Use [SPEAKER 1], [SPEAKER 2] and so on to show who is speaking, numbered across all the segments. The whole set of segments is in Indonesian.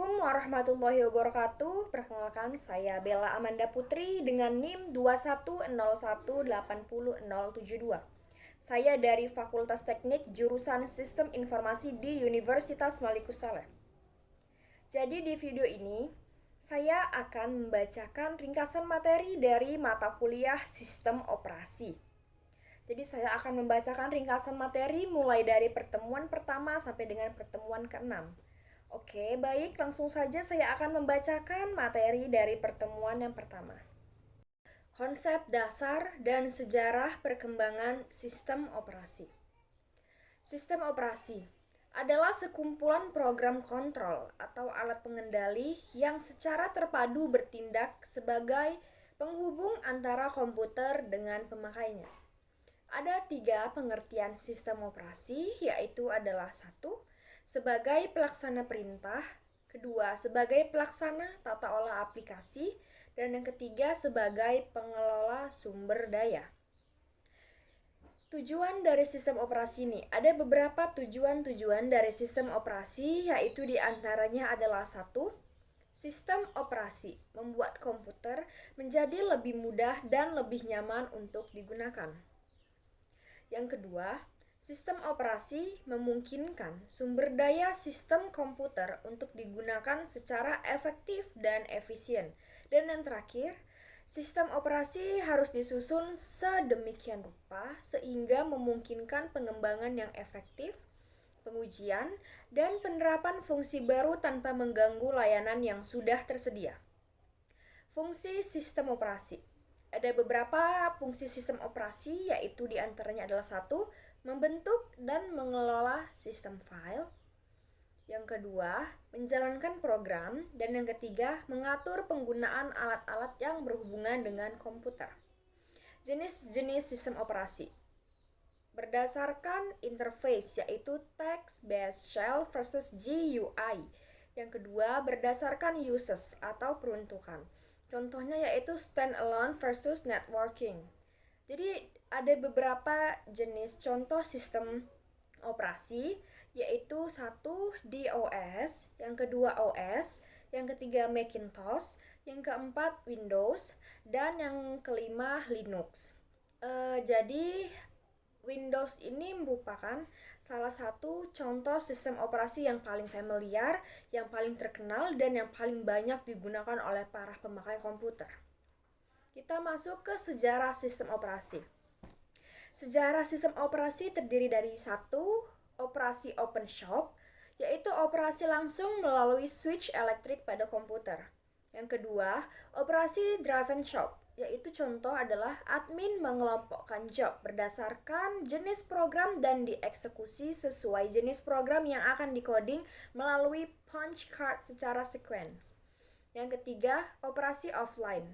[SPEAKER 1] Assalamualaikum warahmatullahi wabarakatuh. Perkenalkan, saya Bella Amanda Putri dengan NIM 210180072. Saya dari Fakultas Teknik Jurusan Sistem Informasi di Universitas Malikus Saleh. Jadi di video ini, saya akan membacakan ringkasan materi dari mata kuliah Sistem Operasi. Jadi saya akan membacakan ringkasan materi mulai dari pertemuan pertama sampai dengan pertemuan ke-6. Oke, baik, langsung saja saya akan membacakan materi dari pertemuan yang pertama. Konsep dasar dan sejarah perkembangan sistem operasi. Sistem operasi adalah sekumpulan program kontrol atau alat pengendali yang secara terpadu bertindak sebagai penghubung antara komputer dengan pemakainya. Ada 3 pengertian sistem operasi, yaitu adalah 1. Sebagai pelaksana perintah, kedua sebagai pelaksana tata olah aplikasi, dan yang ketiga sebagai pengelola sumber daya. Tujuan dari sistem operasi ini, ada beberapa tujuan dari sistem operasi, yaitu diantaranya adalah 1. Sistem operasi membuat komputer menjadi lebih mudah dan lebih nyaman untuk digunakan. Yang kedua, sistem operasi memungkinkan sumber daya sistem komputer untuk digunakan secara efektif dan efisien. Dan yang terakhir, sistem operasi harus disusun sedemikian rupa sehingga memungkinkan pengembangan yang efektif, pengujian, dan penerapan fungsi baru tanpa mengganggu layanan yang sudah tersedia. Fungsi sistem operasi. Ada beberapa fungsi sistem operasi, yaitu diantaranya adalah 1. Membentuk dan mengelola sistem file. Yang kedua, menjalankan program. Dan yang ketiga, mengatur penggunaan alat-alat yang berhubungan dengan komputer. Jenis-jenis sistem operasi berdasarkan interface, yaitu text-based shell versus GUI. Yang kedua, berdasarkan uses atau peruntukan. Contohnya yaitu standalone versus networking. Jadi ada beberapa jenis contoh sistem operasi, yaitu 1. DOS, yang kedua OS, yang ketiga Macintosh, yang keempat Windows, dan yang kelima Linux. Jadi Windows ini merupakan salah satu contoh sistem operasi yang paling familiar, yang paling terkenal, dan yang paling banyak digunakan oleh para pemakai komputer. Kita masuk ke sejarah sistem operasi. Sejarah sistem operasi terdiri dari 1. Operasi open shop, yaitu operasi langsung melalui switch elektrik pada komputer. Yang kedua, operasi driven shop, yaitu contoh adalah admin mengelompokkan job berdasarkan jenis program dan dieksekusi sesuai jenis program yang akan dikoding melalui punch card secara sequence. Yang ketiga, operasi offline.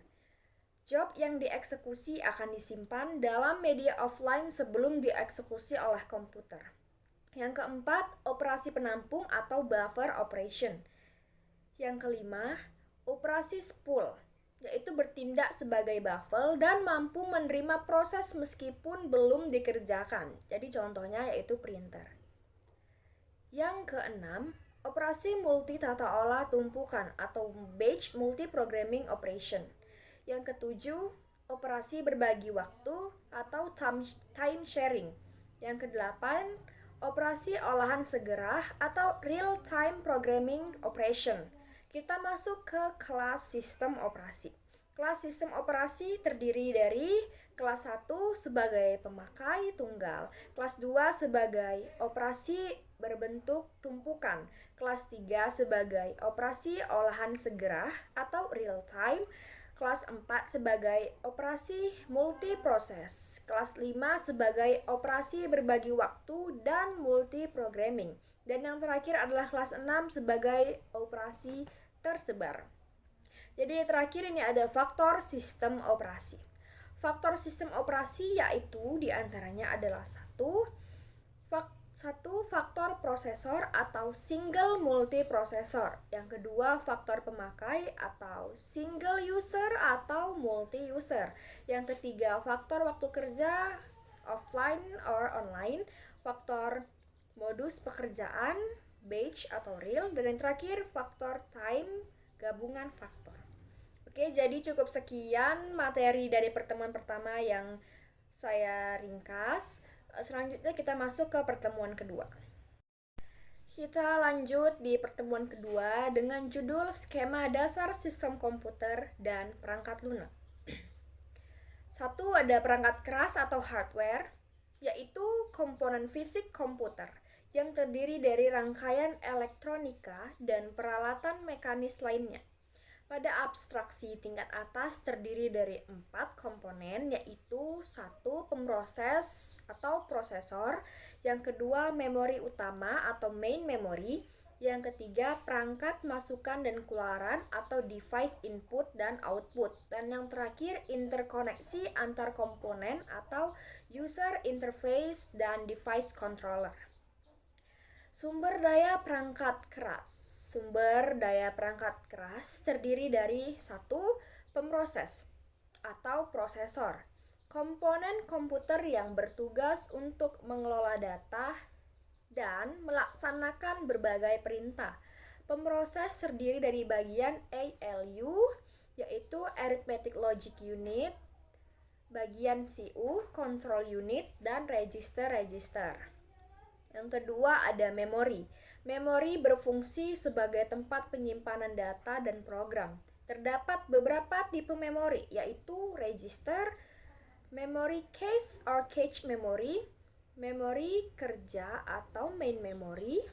[SPEAKER 1] Job yang dieksekusi akan disimpan dalam media offline sebelum dieksekusi oleh komputer. Yang keempat, operasi penampung atau buffer operation. Yang kelima, operasi spool, yaitu bertindak sebagai buffer dan mampu menerima proses meskipun belum dikerjakan. Jadi contohnya yaitu printer. Yang keenam, operasi multi tata olah tumpukan atau batch multi-programming operation. Yang ketujuh, operasi berbagi waktu atau time sharing. Yang kedelapan, operasi olahan segera atau real-time programming operation. Kita masuk ke kelas sistem operasi. Kelas sistem operasi terdiri dari kelas 1 sebagai pemakai tunggal, kelas 2 sebagai operasi berbentuk tumpukan, kelas 3 sebagai operasi olahan segera atau real time, kelas 4 sebagai operasi multiproses, kelas 5 sebagai operasi berbagi waktu dan multiprogramming, dan yang terakhir adalah kelas 6 sebagai operasi tersebar. Jadi terakhir ini ada faktor sistem operasi. Faktor sistem operasi yaitu diantaranya adalah 1. Faktor prosesor atau single multiprosesor. Yang kedua, faktor pemakai atau single user atau multi user. Yang ketiga, faktor waktu kerja offline or online. Faktor modus pekerjaan batch atau real, dan yang terakhir faktor time, gabungan faktor. Oke, jadi cukup sekian materi dari pertemuan pertama yang saya ringkas. Selanjutnya kita masuk ke pertemuan kedua. Kita lanjut di pertemuan kedua dengan judul Skema Dasar Sistem Komputer dan Perangkat Lunak. Satu, ada perangkat keras atau hardware, yaitu komponen fisik komputer yang terdiri dari rangkaian elektronika dan peralatan mekanis lainnya. Pada abstraksi tingkat atas terdiri dari 4 komponen, yaitu 1. Pemroses atau prosesor, yang kedua memori utama atau main memory, yang ketiga perangkat masukan dan keluaran atau device input dan output, dan yang terakhir interkoneksi antar komponen atau user interface dan device controller. Sumber daya perangkat keras. Sumber daya perangkat keras terdiri dari 1. Pemroses atau prosesor, komponen komputer yang bertugas untuk mengelola data dan melaksanakan berbagai perintah. Pemroses terdiri dari bagian ALU, yaitu Arithmetic Logic Unit, bagian CU, Control Unit, dan register-register. Yang kedua ada memori. Memori berfungsi sebagai tempat penyimpanan data dan program. Terdapat beberapa tipe memori, yaitu register, memory cache or cache memory, memori kerja atau main memory,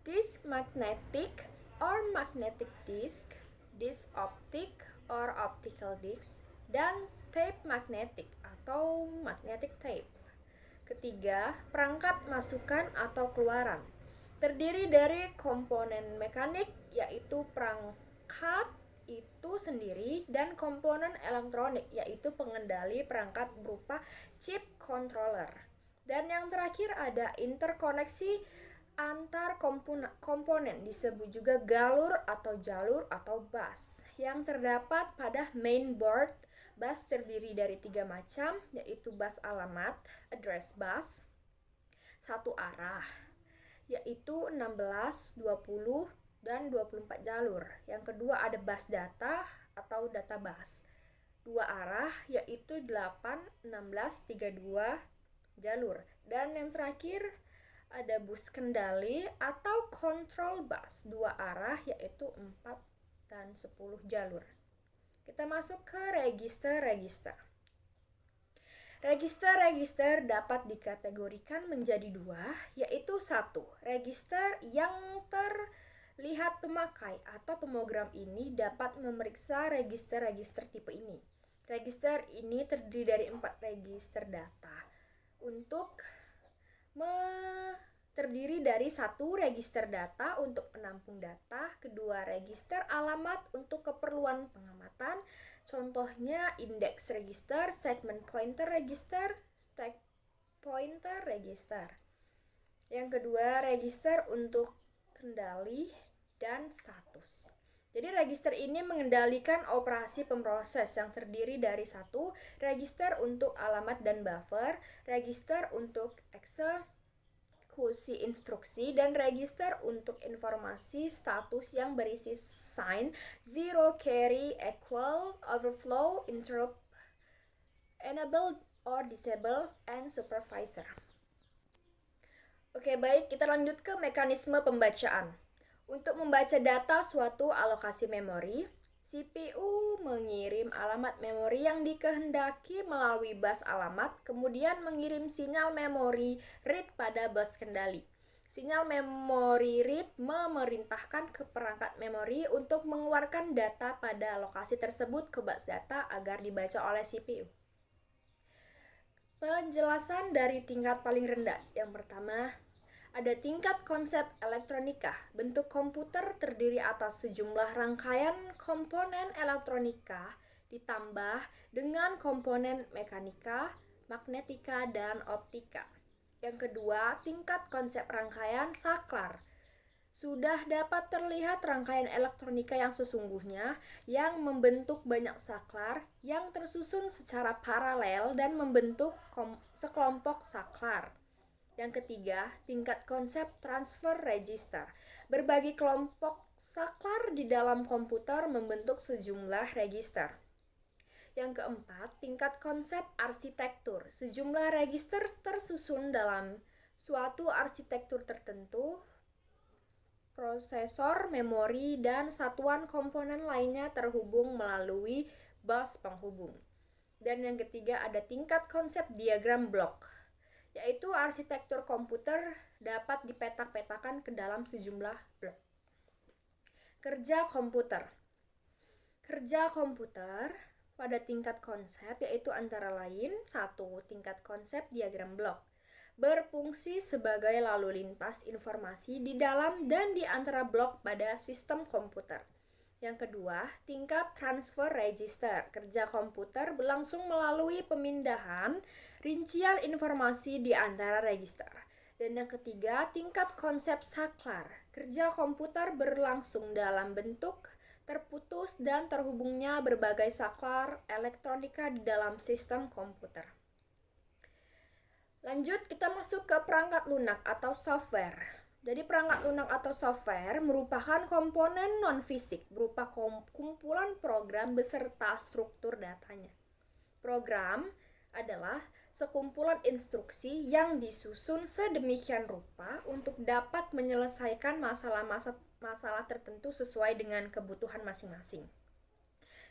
[SPEAKER 1] disk magnetic or magnetic disk, disk optic or optical disk, dan tape magnetic atau magnetic tape. Ketiga, perangkat masukan atau keluaran. Terdiri dari komponen mekanik, yaitu perangkat itu sendiri, dan komponen elektronik, yaitu pengendali perangkat berupa chip controller. Dan yang terakhir ada interkoneksi antar komponen, disebut juga galur atau jalur atau bus, yang terdapat pada mainboard. Bus terdiri dari 3 macam, yaitu bus alamat, address bus, satu arah, yaitu 16, 20, dan 24 jalur. Yang kedua ada bus data atau data bus, 2 arah, yaitu 8, 16, 32 jalur. Dan yang terakhir ada bus kendali atau control bus, 2 arah, yaitu 4 dan 10 jalur. Kita masuk ke register-register. Register-register dapat dikategorikan menjadi 2, yaitu 1. Register yang terlihat pemakai atau pemogram ini dapat memeriksa register-register tipe ini. Register ini terdiri dari 4 register data. Terdiri dari 1 register data untuk menampung data, kedua register alamat untuk keperluan pengamatan, contohnya index register, segment pointer register, stack pointer register. Yang kedua register untuk kendali dan status. Jadi register ini mengendalikan operasi pemroses yang terdiri dari 1 register untuk alamat dan buffer, register untuk eksekusi instruksi, dan register untuk informasi status yang berisi sign, zero, carry, equal, overflow, interrupt, enable or disable, and supervisor. Oke, baik, kita lanjut ke mekanisme pembacaan. Untuk membaca data suatu alokasi memori, CPU mengirim alamat memori yang dikehendaki melalui bus alamat, kemudian mengirim sinyal memori read pada bus kendali. Sinyal memori read memerintahkan ke perangkat memori untuk mengeluarkan data pada alokasi tersebut ke bus data agar dibaca oleh CPU. Penjelasan dari tingkat paling rendah. Yang pertama, ada tingkat konsep elektronika. Bentuk komputer terdiri atas sejumlah rangkaian komponen elektronika ditambah dengan komponen mekanika, magnetika, dan optika. Yang kedua, tingkat konsep rangkaian saklar. Sudah dapat terlihat rangkaian elektronika yang sesungguhnya yang membentuk banyak saklar yang tersusun secara paralel dan membentuk sekelompok saklar. Yang ketiga, tingkat konsep transfer register. Berbagi kelompok saklar di dalam komputer membentuk sejumlah register. Yang keempat, tingkat konsep arsitektur. Sejumlah register tersusun dalam suatu arsitektur tertentu, prosesor, memori, dan satuan komponen lainnya terhubung melalui bus penghubung. Dan yang ketiga ada tingkat konsep diagram blok, yaitu arsitektur komputer dapat dipetak-petakan ke dalam sejumlah blok. Kerja komputer. Kerja komputer pada tingkat konsep yaitu antara lain 1. Tingkat konsep diagram blok. Berfungsi sebagai lalu lintas informasi di dalam dan di antara blok pada sistem komputer. Yang kedua, tingkat transfer register. Kerja komputer berlangsung melalui pemindahan rincian informasi di antara register. Dan yang ketiga, tingkat konsep saklar. Kerja komputer berlangsung dalam bentuk terputus dan terhubungnya berbagai saklar elektronika di dalam sistem komputer. Lanjut, kita masuk ke perangkat lunak atau software. Jadi perangkat lunak atau software merupakan komponen non-fisik berupa kumpulan program beserta struktur datanya. Program adalah sekumpulan instruksi yang disusun sedemikian rupa untuk dapat menyelesaikan masalah tertentu sesuai dengan kebutuhan masing-masing.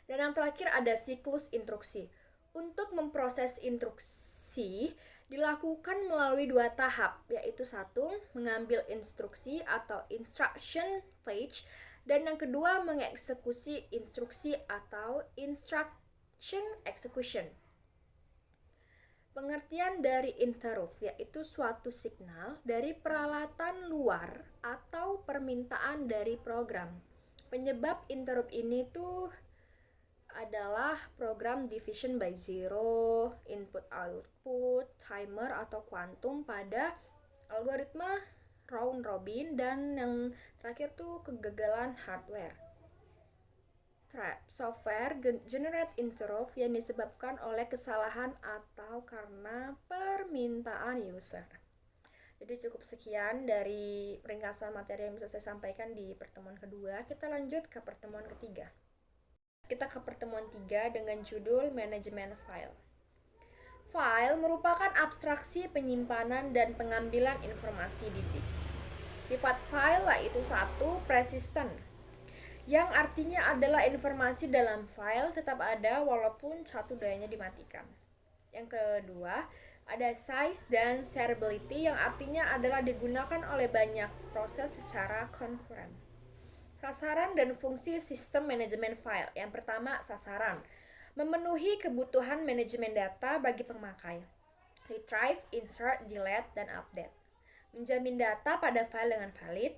[SPEAKER 1] Dan yang terakhir ada siklus instruksi. Untuk memproses instruksi dilakukan melalui 2 tahap, yaitu 1. Mengambil instruksi atau instruction fetch, dan yang kedua mengeksekusi instruksi atau instruction execution. Pengertian dari interrupt yaitu suatu signal dari peralatan luar atau permintaan dari program. Penyebab interrupt ini tuh adalah program division by zero, input output, timer atau quantum pada algoritma round robin, dan yang terakhir tuh kegagalan hardware. Trap software generate interrupt yang disebabkan oleh kesalahan atau karena permintaan user. Jadi cukup sekian dari ringkasan materi yang bisa saya sampaikan di pertemuan kedua. Kita lanjut ke pertemuan ketiga. Kita ke pertemuan 3 dengan judul manajemen file. File merupakan abstraksi penyimpanan dan pengambilan informasi di disk. Sifat file yaitu 1. Persistent, yang artinya adalah informasi dalam file tetap ada walaupun satu dayanya dimatikan. Yang kedua, ada size dan shareability, yang artinya adalah digunakan oleh banyak proses secara konkuren. Sasaran dan fungsi sistem manajemen file. Yang pertama, sasaran. Memenuhi kebutuhan manajemen data bagi pemakai. Retrieve, insert, delete, dan update. Menjamin data pada file dengan valid.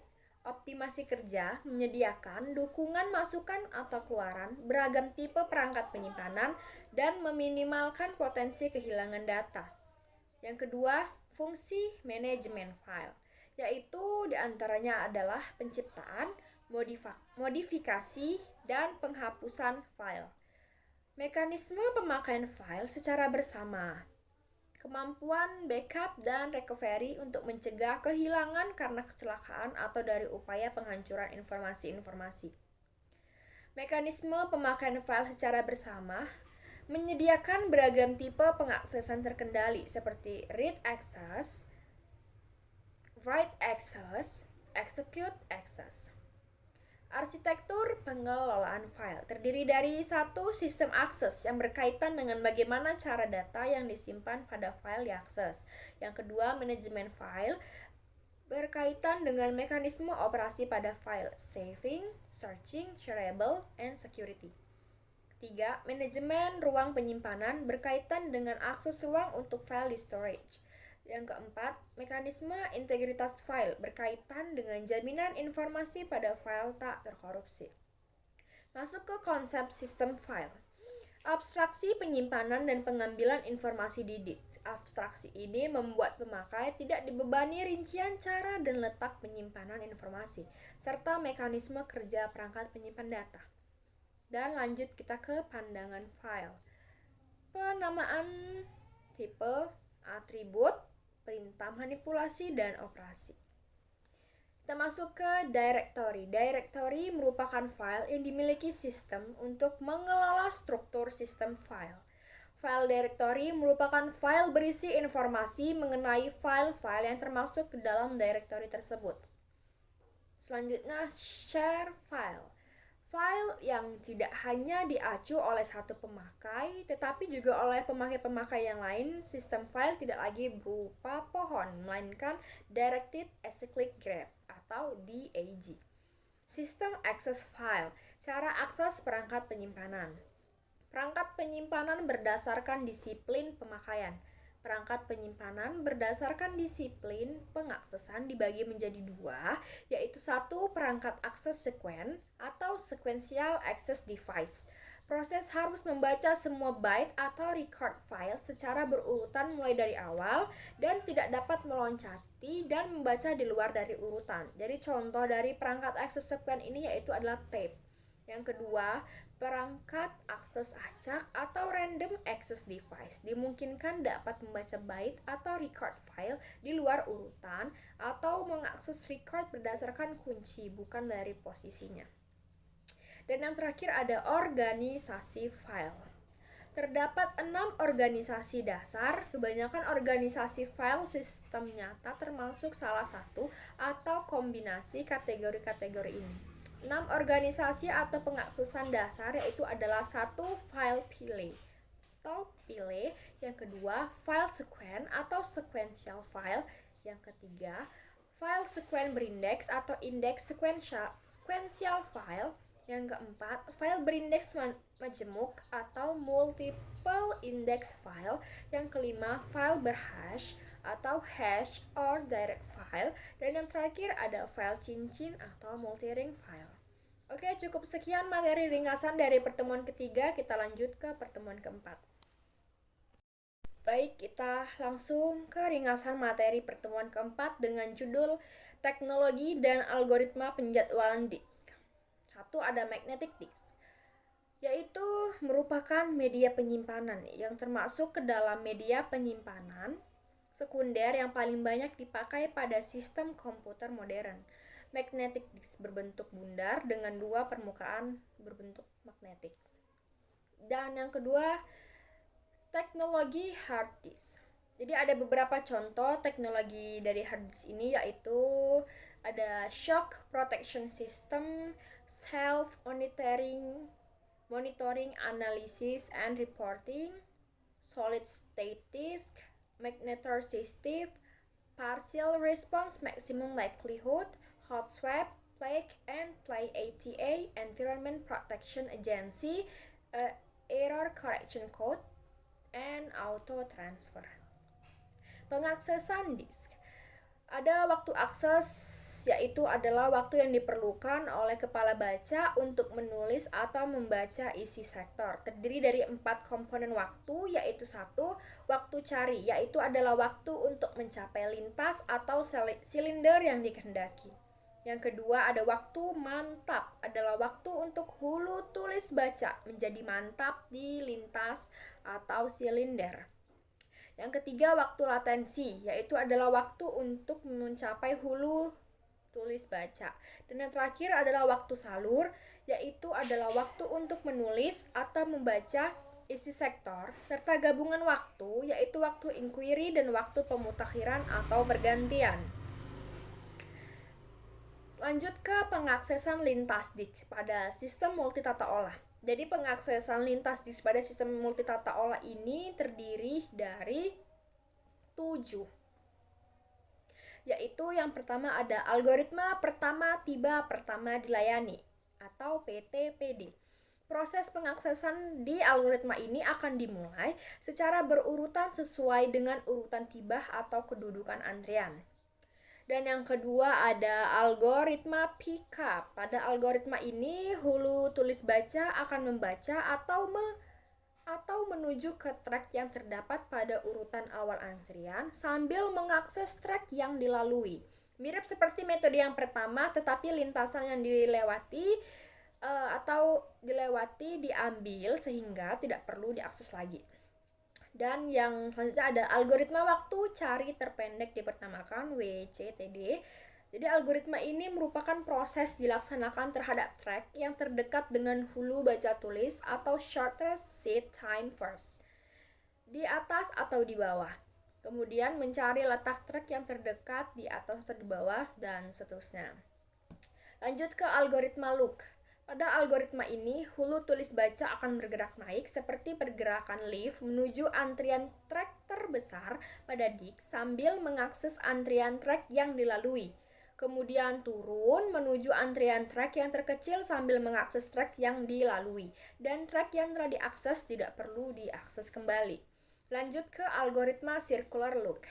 [SPEAKER 1] Optimasi kerja, menyediakan dukungan masukan atau keluaran, beragam tipe perangkat penyimpanan, dan meminimalkan potensi kehilangan data. Yang kedua, fungsi manajemen file, yaitu diantaranya adalah penciptaan, modifikasi, dan penghapusan file. Mekanisme pemakaian file secara bersama. Kemampuan backup dan recovery untuk mencegah kehilangan karena kecelakaan atau dari upaya penghancuran informasi-informasi. Mekanisme pemakaian file secara bersama menyediakan beragam tipe pengaksesan terkendali seperti read access, write access, execute access. Arsitektur pengelolaan file terdiri dari 1. Sistem akses yang berkaitan dengan bagaimana cara data yang disimpan pada file diakses. Yang kedua, manajemen file berkaitan dengan mekanisme operasi pada file, saving, searching, shareable, and security. Ketiga, manajemen ruang penyimpanan berkaitan dengan akses ruang untuk file di storage. Yang keempat, mekanisme integritas file berkaitan dengan jaminan informasi pada file tak terkorupsi. Masuk ke konsep sistem file. Abstraksi penyimpanan dan pengambilan informasi di disk. Abstraksi ini membuat pemakai tidak dibebani rincian cara dan letak penyimpanan informasi, serta mekanisme kerja perangkat penyimpan data. Dan lanjut kita ke pandangan file. Penamaan tipe, atribut, perintah manipulasi, dan operasi. Kita masuk ke directory. Directory merupakan file yang dimiliki sistem untuk mengelola struktur sistem file. File directory merupakan file berisi informasi mengenai file-file yang termasuk ke dalam directory tersebut. Selanjutnya, share file. File yang tidak hanya diacu oleh satu pemakai, tetapi juga oleh pemakai-pemakai yang lain. Sistem file tidak lagi berupa pohon, melainkan Directed Acyclic Graph atau DAG. Sistem access file, cara akses perangkat penyimpanan. Perangkat penyimpanan berdasarkan disiplin pemakaian. Perangkat penyimpanan berdasarkan disiplin pengaksesan dibagi menjadi dua, yaitu satu perangkat akses sekuen atau sequential access device. Proses harus membaca semua byte atau record file secara berurutan mulai dari awal dan tidak dapat meloncati dan membaca di luar dari urutan. Jadi contoh dari perangkat akses sekuen ini yaitu adalah tape. Yang kedua, perangkat akses acak atau random access device dimungkinkan dapat membaca byte atau record file di luar urutan atau mengakses record berdasarkan kunci, bukan dari posisinya. Dan yang terakhir ada organisasi file. Terdapat 6 organisasi dasar. Kebanyakan organisasi file sistem nyata termasuk salah satu atau kombinasi kategori-kategori ini. 6 organisasi atau pengaksesan dasar yaitu adalah satu file pile atau pile, yang kedua file sequen atau sequential file, yang ketiga file sequen berindeks atau index sequential file, yang keempat file berindeks majemuk atau multiple index file, yang kelima file berhash atau hash or direct file, dan yang terakhir ada file cincin atau multi-ring file. Oke, cukup sekian materi ringkasan dari pertemuan ketiga, kita lanjut ke pertemuan keempat. Baik, kita langsung ke ringkasan materi pertemuan keempat dengan judul Teknologi dan Algoritma Penjadwalan Disk. Satu, ada magnetic disk, yaitu merupakan media penyimpanan yang termasuk ke dalam media penyimpanan sekunder yang paling banyak dipakai pada sistem komputer modern. Magnetic disk berbentuk bundar dengan dua permukaan berbentuk magnetik. Dan yang kedua, teknologi hard disk. Jadi ada beberapa contoh teknologi dari hard disk ini, yaitu ada shock protection system, self monitoring analysis and reporting, solid state disk, magnetosystem, partial response maximum likelihood, hot swap, plague and play ATA, Environment Protection Agency, error correction code, and auto transfer. Pengaksesan disk. Ada waktu akses, yaitu adalah waktu yang diperlukan oleh kepala baca untuk menulis atau membaca isi sektor. Terdiri dari 4 komponen waktu, yaitu satu, waktu cari, yaitu adalah waktu untuk mencapai lintas atau silinder yang dikehendaki. Yang kedua ada waktu mantap, adalah waktu untuk hulu tulis baca menjadi mantap di lintas atau silinder. Yang ketiga waktu latensi, yaitu adalah waktu untuk mencapai hulu tulis baca. Dan yang terakhir adalah waktu salur, yaitu adalah waktu untuk menulis atau membaca isi sektor, serta gabungan waktu, yaitu waktu inquiry dan waktu pemutakhiran atau bergantian. Lanjut ke pengaksesan lintas disk pada sistem multitata olah. Jadi pengaksesan lintas disk pada sistem multitata olah ini terdiri dari 7. Yaitu yang pertama ada algoritma pertama tiba pertama dilayani atau PTPD. Proses pengaksesan di algoritma ini akan dimulai secara berurutan sesuai dengan urutan tiba atau kedudukan antrian. Dan yang kedua ada algoritma pickup. Pada algoritma ini hulu tulis baca akan membaca atau menuju ke track yang terdapat pada urutan awal antrian sambil mengakses track yang dilalui. Mirip seperti metode yang pertama, tetapi lintasan yang dilewati diambil sehingga tidak perlu diakses lagi. Dan yang selanjutnya ada algoritma waktu cari terpendek dipertamakan WCTD. Jadi algoritma ini merupakan proses dilaksanakan terhadap track yang terdekat dengan hulu baca tulis atau shortest seed time first, di atas atau di bawah. Kemudian mencari letak track yang terdekat di atas atau di bawah dan seterusnya. Lanjut ke algoritma look. Pada algoritma ini, hulu tulis baca akan bergerak naik seperti pergerakan leaf menuju antrian track terbesar pada disk sambil mengakses antrian track yang dilalui. Kemudian turun menuju antrian track yang terkecil sambil mengakses track yang dilalui. Dan track yang telah diakses tidak perlu diakses kembali. Lanjut ke algoritma circular look.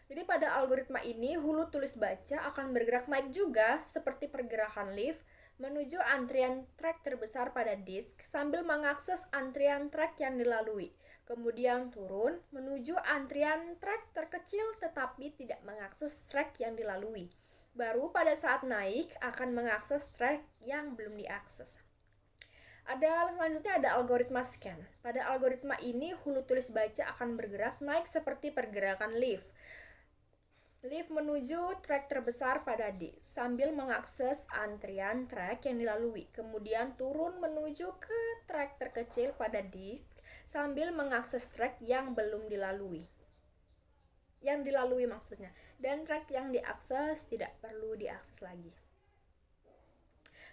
[SPEAKER 1] Jadi pada algoritma ini, hulu tulis baca akan bergerak naik juga seperti pergerakan leaf menuju antrian track terbesar pada disk sambil mengakses antrian track yang dilalui. Kemudian turun menuju antrian track terkecil tetapi tidak mengakses track yang dilalui. Baru pada saat naik akan mengakses track yang belum diakses. Selanjutnya ada algoritma scan. Pada algoritma ini, hulu tulis baca akan bergerak naik seperti pergerakan leaf menuju track terbesar pada disk sambil mengakses antrian track yang dilalui. Kemudian turun menuju ke track terkecil pada disk sambil mengakses track yang belum dilalui. Maksudnya. Dan track yang diakses tidak perlu diakses lagi.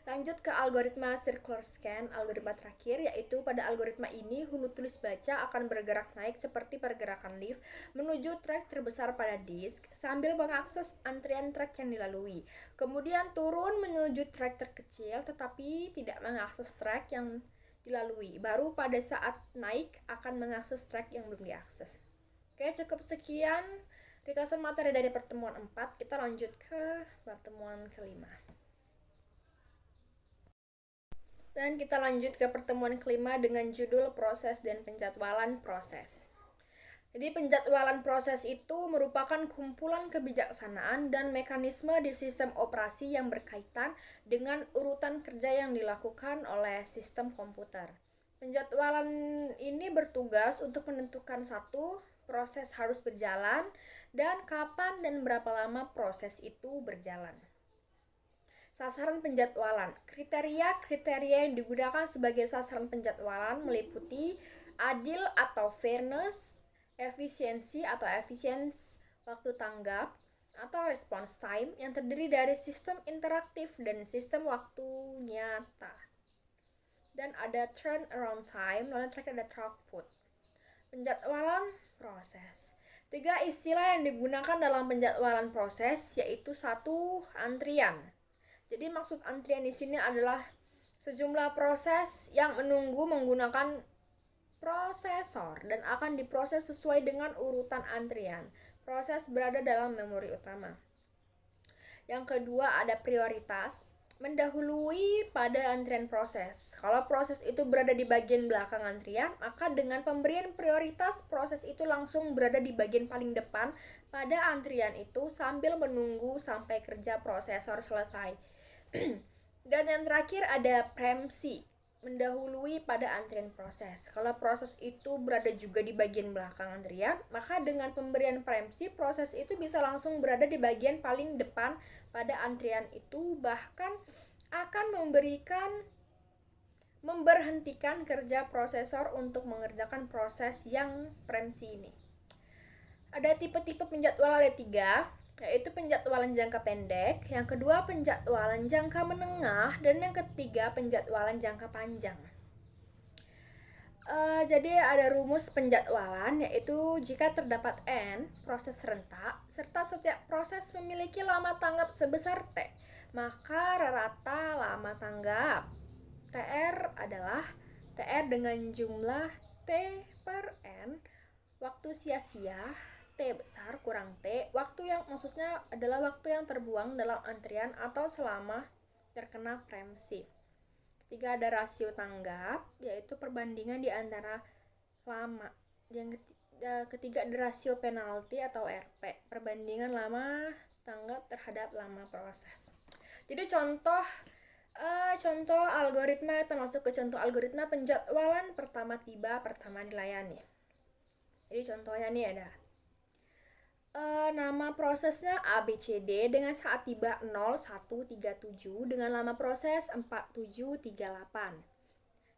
[SPEAKER 1] Lanjut ke algoritma circular scan, algoritma terakhir, yaitu pada algoritma ini hulu tulis baca akan bergerak naik seperti pergerakan leaf menuju track terbesar pada disk sambil mengakses antrian track yang dilalui. Kemudian turun menuju track terkecil tetapi tidak mengakses track yang dilalui. Baru pada saat naik akan mengakses track yang belum diakses. Oke, cukup sekian ringkasan materi dari pertemuan 4. Kita lanjut ke pertemuan kelima. Dan kita lanjut ke pertemuan kelima dengan judul proses dan penjadwalan proses. Jadi penjadwalan proses itu merupakan kumpulan kebijaksanaan dan mekanisme di sistem operasi yang berkaitan dengan urutan kerja yang dilakukan oleh sistem komputer. Penjadwalan ini bertugas untuk menentukan satu, proses harus berjalan, dan kapan dan berapa lama proses itu berjalan. Sasaran penjadwalan. Kriteria yang digunakan sebagai sasaran penjadwalan meliputi adil atau fairness, efisiensi atau efficiency, waktu tanggap atau response time yang terdiri dari sistem interaktif dan sistem waktu nyata. Dan ada turnaround time, lalu terakhir ada throughput. Penjadwalan proses. 3 istilah yang digunakan dalam penjadwalan proses yaitu 1. Antrian. Jadi maksud antrian di sini adalah sejumlah proses yang menunggu menggunakan prosesor dan akan diproses sesuai dengan urutan antrian. Proses berada dalam memori utama. Yang kedua ada prioritas, mendahului pada antrian proses. Kalau proses itu berada di bagian belakang antrian, maka dengan pemberian prioritas proses itu langsung berada di bagian paling depan pada antrian itu sambil menunggu sampai kerja prosesor selesai. Dan yang terakhir ada preempsi, mendahului pada antrian proses. Kalau proses itu berada juga di bagian belakang antrian, maka dengan pemberian preempsi proses itu bisa langsung berada di bagian paling depan pada antrian itu, bahkan akan memberhentikan kerja prosesor untuk mengerjakan proses yang preempsi ini. Ada tipe-tipe penjadwalan ada 3, yaitu penjadwalan jangka pendek, yang kedua penjadwalan jangka menengah, dan yang ketiga penjadwalan jangka panjang. Jadi ada rumus penjadwalan, yaitu jika terdapat n proses serentak serta setiap proses memiliki lama tanggap sebesar t, maka rata lama tanggap TR adalah TR dengan jumlah T per N, waktu sia-sia T besar kurang T, waktu yang maksudnya adalah waktu yang terbuang dalam antrian atau selama terkena preempsi. Ketiga ada rasio tanggap, yaitu perbandingan di antara lama. Yang ketiga ada rasio penalti atau RP, perbandingan lama tanggap terhadap lama proses. Jadi contoh algoritma, termasuk ke contoh algoritma penjadwalan pertama tiba, pertama dilayani. Jadi contohnya nih ada nama prosesnya ABCD dengan saat tiba 0137 dengan lama proses 4738.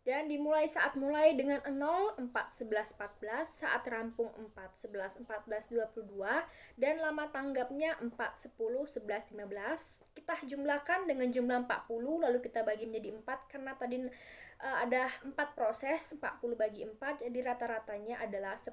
[SPEAKER 1] Dan dimulai saat mulai dengan 0, 4, 11, 14, saat rampung 4, 11, 14, 22, dan lama tanggapnya 4, 10, 11, 15. Kita jumlahkan dengan jumlah 40, lalu kita bagi menjadi 4, karena tadi ada 4 proses, 40 bagi 4, jadi rata-ratanya adalah 10.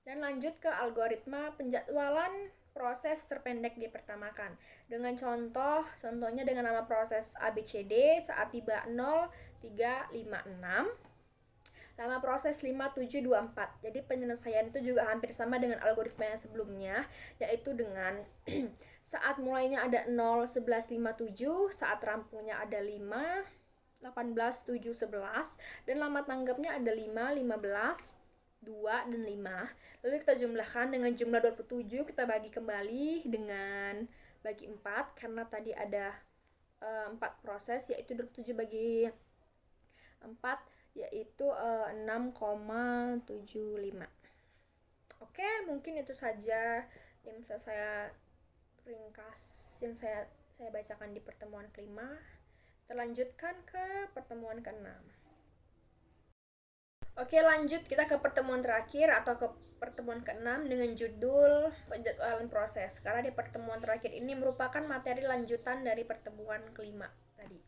[SPEAKER 1] Dan lanjut ke algoritma penjadwalan proses terpendek dipertamakan. Dengan contohnya dengan nama proses ABCD saat tiba 0, 3, 5, 6. Lama proses 5, 7, 2, 4. Jadi penyelesaian itu juga hampir sama dengan algoritma yang sebelumnya, yaitu dengan saat mulainya ada 0, 11, 5, 7, saat rampungnya ada 5, 18, 7, 11, dan lama tanggapnya ada 5, 15, 2, dan 5. Lalu kita jumlahkan dengan jumlah 27, kita bagi kembali dengan bagi 4, karena tadi ada 4 proses, yaitu 27 bagi 4, yaitu 6,75. Oke, mungkin itu saja yang bisa saya ringkas, yang saya bacakan di pertemuan kelima. Kita lanjutkan ke pertemuan keenam. Oke, lanjut kita ke pertemuan terakhir atau ke pertemuan keenam dengan judul penjadwalan proses. Karena di pertemuan terakhir ini merupakan materi lanjutan dari pertemuan kelima tadi.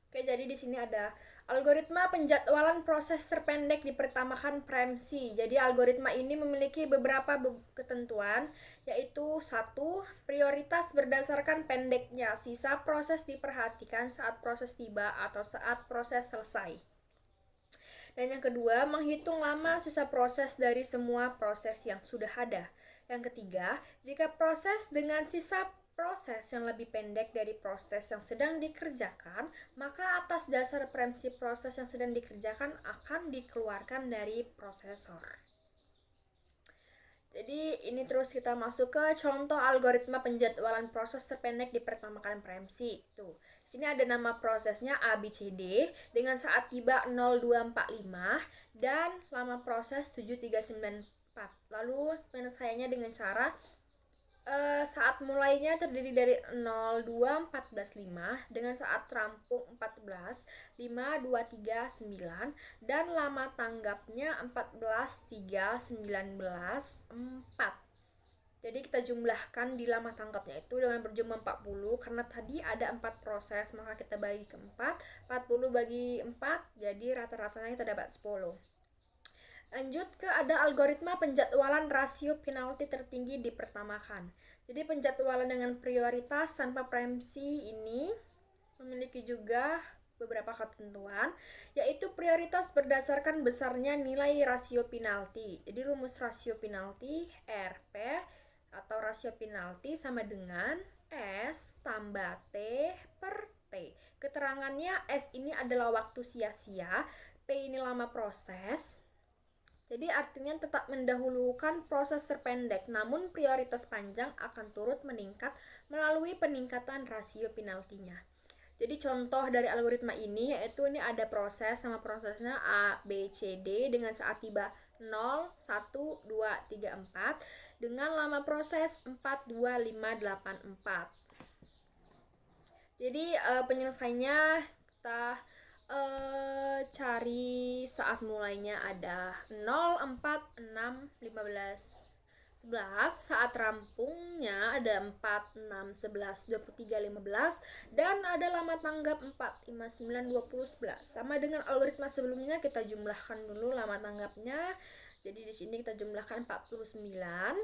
[SPEAKER 1] Oke, jadi di sini ada algoritma penjadwalan proses terpendek dipertamakan preemsi. Jadi algoritma ini memiliki beberapa ketentuan, yaitu 1. Prioritas berdasarkan pendeknya sisa proses diperhatikan saat proses tiba atau saat proses selesai. Dan yang kedua, menghitung lama sisa proses dari semua proses yang sudah ada. Yang ketiga, jika proses dengan sisa proses yang lebih pendek dari proses yang sedang dikerjakan, maka atas dasar preemsi proses yang sedang dikerjakan akan dikeluarkan dari prosesor. Jadi ini terus kita masuk ke contoh algoritma penjadwalan proses terpendek dipertamakan preemsi. Tuh, di sini ada nama prosesnya ABCD dengan saat tiba 0245 dan lama proses 7394. Lalu penyelesaiannya dengan cara saat mulainya terdiri dari 02415 dengan saat rampung 14, 5, 2, 3, 9 dan lama tanggapnya 14, 3, 19, 4. Jadi kita jumlahkan di lama tanggapnya itu dengan berjumlah 40, karena tadi ada 4 proses, maka kita bagi ke 4, 40 bagi 4, jadi rata-ratanya kita dapat 10. Lanjut ke ada algoritma penjadwalan rasio penalti tertinggi dipertamakan. Jadi penjadwalan dengan prioritas tanpa preemsi ini memiliki juga beberapa ketentuan, yaitu prioritas berdasarkan besarnya nilai rasio penalti. Jadi rumus rasio penalti RP atau rasio penalti sama dengan S tambah T per T. Keterangannya S ini adalah waktu sia-sia, P ini lama proses. Jadi artinya tetap mendahulukan proses terpendek, namun prioritas panjang akan turut meningkat melalui peningkatan rasio penaltinya. Jadi contoh dari algoritma ini yaitu ini ada proses, sama prosesnya A, B, C, D dengan saat tiba 0, 1, 2, 3, 4 dengan lama proses 4, 2, 5, 8, 4. Jadi penyelesaiannya kita cari saat mulainya ada 0, 4, 6, 15, 11, saat rampungnya ada 4, 6, 11, 23, 15 dan ada lama tanggap 4, 5, 9, 20, 11. Sama dengan algoritma sebelumnya, kita jumlahkan dulu lama tanggapnya. Jadi di sini kita jumlahkan 49.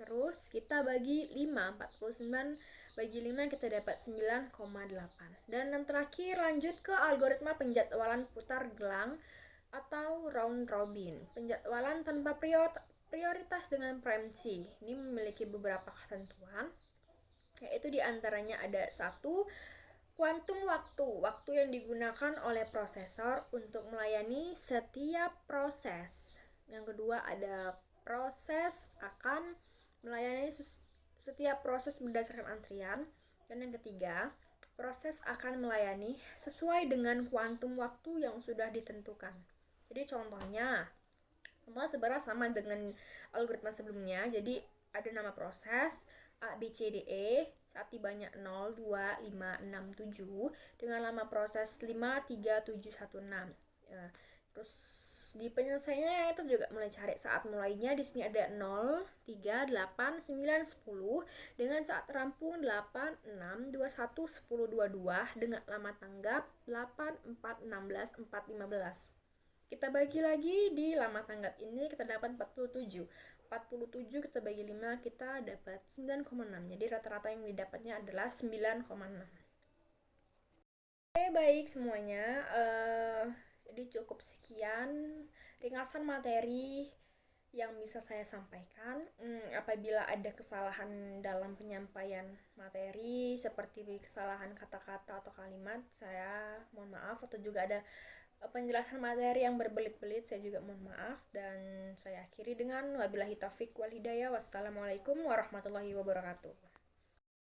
[SPEAKER 1] Terus kita bagi 5, 49 bagi 5 kita dapat 9,8. Dan yang terakhir lanjut ke algoritma penjadwalan putar gelang atau round robin. Penjadwalan tanpa prioritas dengan preemsi. Ini memiliki beberapa ketentuan, yaitu diantaranya ada 1. Kuantum waktu yang digunakan oleh prosesor untuk melayani setiap proses. Yang kedua ada proses akan melayani setiap proses berdasarkan antrian. Dan yang ketiga, proses akan melayani sesuai dengan kuantum waktu yang sudah ditentukan. Jadi contohnya, Semua sebenarnya sama dengan algoritma sebelumnya. Jadi ada nama proses A, B, C, D, E. Saat tibanya 0, 2, 5, 6, 7 dengan lama proses 5, 3, 7, 1, 6. Terus di penyelesaiannya itu juga mulai cari saat mulainya. Di sini ada 0, 3, 8, 9, 10 dengan saat rampung 8, 6, 21, 10, 22 dengan lama tanggap 8, 4, 16, 4, 15. Kita bagi lagi di lama tanggap ini kita dapat 47. 47 kita bagi 5 kita dapat 9,6. Jadi rata-rata yang didapatnya adalah 9,6. Oke, baik semuanya. Jadi cukup sekian ringkasan materi yang bisa saya sampaikan. Apabila ada kesalahan dalam penyampaian materi seperti kesalahan kata-kata atau kalimat, saya mohon maaf, atau juga ada penjelasan materi yang berbelit-belit, saya juga mohon maaf. Dan saya akhiri dengan wabillahi taufik wal hidayah. Wassalamualaikum warahmatullahi wabarakatuh.